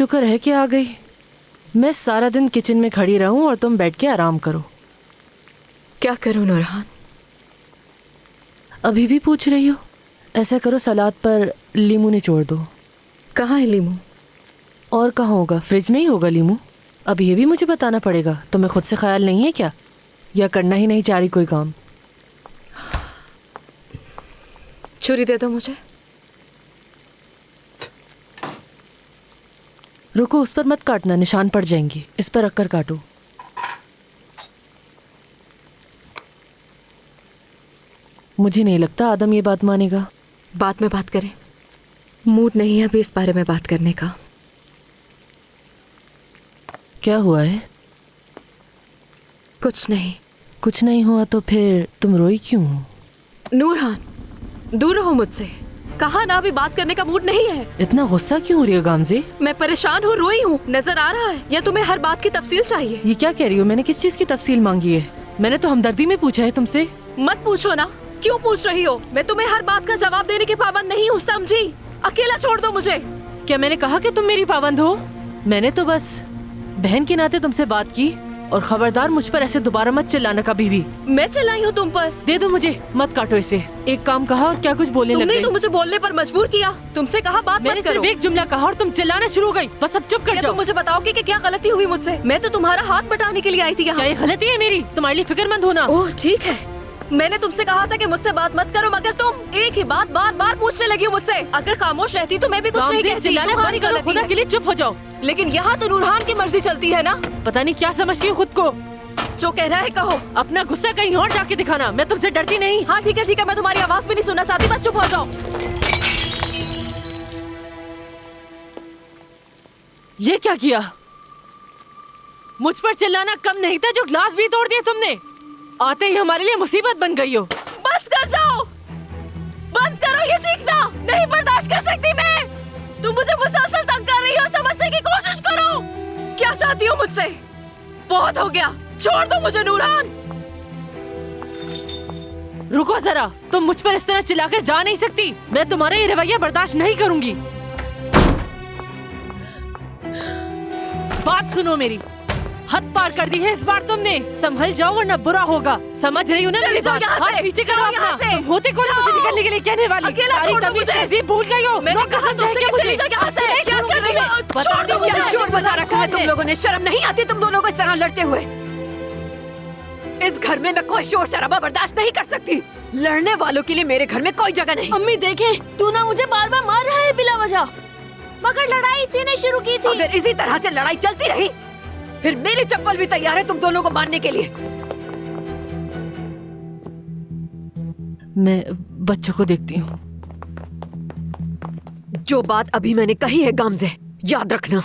शुक्र है कि आ गई। मैं सारा दिन किचन में खड़ी रहूं और तुम बैठ के आराम करो। क्या करूं नूरहान? अभी भी पूछ रही हो? ऐसा करो, सलाद पर लीमू निचोड़ दो। कहाँ है लीमू? और कहाँ होगा? फ्रिज में ही होगा लीमू। अब ये भी मुझे बताना पड़ेगा? तुम्हें खुद से ख्याल नहीं है क्या, या करना ही नहीं चाह रही कोई काम? छुरी दे दो मुझे। रुको, उस पर मत काटना, निशान पड़ जाएंगे। इस पर रखकर काटो। मुझे नहीं लगता आदम ये बात मानेगा। बाद में बात करें, मूड नहीं है अभी इस बारे में बात करने का। क्या हुआ है? कुछ नहीं। कुछ नहीं हुआ तो फिर तुम रोई क्यों? नूरहान, दूर रहो मुझसे। कहा ना अभी बात करने का मूड नहीं है। इतना गुस्सा क्यों हो रही हो गामजे? मैं परेशान हूँ, रोई हूँ, नजर आ रहा है। या तुम्हें हर बात की तफसील चाहिए? ये क्या कह रही हो? मैंने किस चीज की तफसील मांगी है? मैंने तो हमदर्दी में पूछा है तुमसे। मत पूछो ना। क्यों पूछ रही हो? मैं तुम्हें हर बात का जवाब देने की पाबंद नहीं हूँ, समझी? अकेला छोड़ दो मुझे। क्या मैंने कहा कि तुम मेरी पाबंद हो? मैंने तो बस बहन के नाते तुमसे बात की। और खबरदार, मुझ पर ऐसे दोबारा मत चिल्लाना कभी भी। मैं चिल्लाई हूँ तुम पर? दे दो मुझे, मत काटो इसे। एक काम कहा और क्या कुछ बोलने लग गई। तुमने तो मुझे बोलने पर मजबूर किया। तुमसे कहा बात मैंने मत करो। सिर्फ एक जुमला कहा और तुम चिल्लाना शुरू हो गई। बस अब चुप कर क्या जाओ। तुम मुझे बताओगे कि क्या गलती हुई मुझसे? मैं तो तुम्हारा हाथ बटाने के लिए आई थी यहाँ। क्या ये गलती है मेरी? तुम्हारे लिए फिक्रमंद होना। ओह ठीक है, मैंने तुमसे कहा था कि मुझसे बात मत करो, मगर तुम एक ही बात बार बार पूछने लगी हो मुझसे। अगर खामोश रहती तो मैं भी कुछ नहीं कहती। चिल्लाना तुम्हारी बंद करो, गलती खुदा है। के लिए चुप हो जाओ। लेकिन यहाँ तो नूरहान की मर्जी चलती है ना। पता नहीं क्या समझती हो खुद को। जो कहना है कहो। अपना गुस्सा कहीं और जाके दिखाना। मैं तुमसे डरती नहीं। हाँ ठीक है, मैं तुम्हारी आवाज भी नहीं सुनना चाहती, बस चुप हो जाओ। ये क्या किया? मुझ पर चिल्लाना कम नहीं था, जो ग्लास भी तोड़ दिए तुमने। आते ही हमारे लिए मुसीबत बन गई हो। बस कर जाओ, बंद करो ये चीखना। नहीं बर्दाश्त कर सकती मैं। तुम मुझे मुसलसल तंग कर रही हो, समझने की कोशिश करो। क्या चाहती हो मुझसे? बहुत हो गया, छोड़ दो मुझे नूरहान। रुको जरा, तुम मुझ पर इस तरह चिल्लाकर जा नहीं सकती। मैं तुम्हारा ये रवैया बर्दाश्त नहीं करूंगी। बात सुनो मेरी। हद पार कर दी है इस बार तुमने। संभल जाओ वरना बुरा होगा। समझ रही हो ना मेरी बात? हाथ नीचे करो अपना। तुम होते कौन मुझे निकलने के लिए कहने वाली? अकेला छोड़ दो मुझे। तमीज़ भूल गई हो। मैंने कहा तुमसे कि चली जाओ यहाँ से। क्या कर रही हो? छोड़ दो मुझे। शोर बचा रखा है तुम लोगों ने। शर्म नहीं आती तुम दोनों को इस तरह लड़ते हुए? इस घर में मैं कोई शोर शराबा बर्दाश्त नहीं कर सकती। लड़ने वालों के लिए मेरे घर में कोई जगह नहीं। अम्मी देखें, तू ना मुझे बार बार मार रहा है बिला वजह। मगर लड़ाई इसी ने शुरू की थी। अगर इसी तरह से लड़ाई चलती रही फिर मेरी चप्पल भी तैयार है तुम दोनों को मारने के लिए। मैं बच्चों को देखती हूँ। जो बात अभी मैंने कही है गामजे, याद रखना।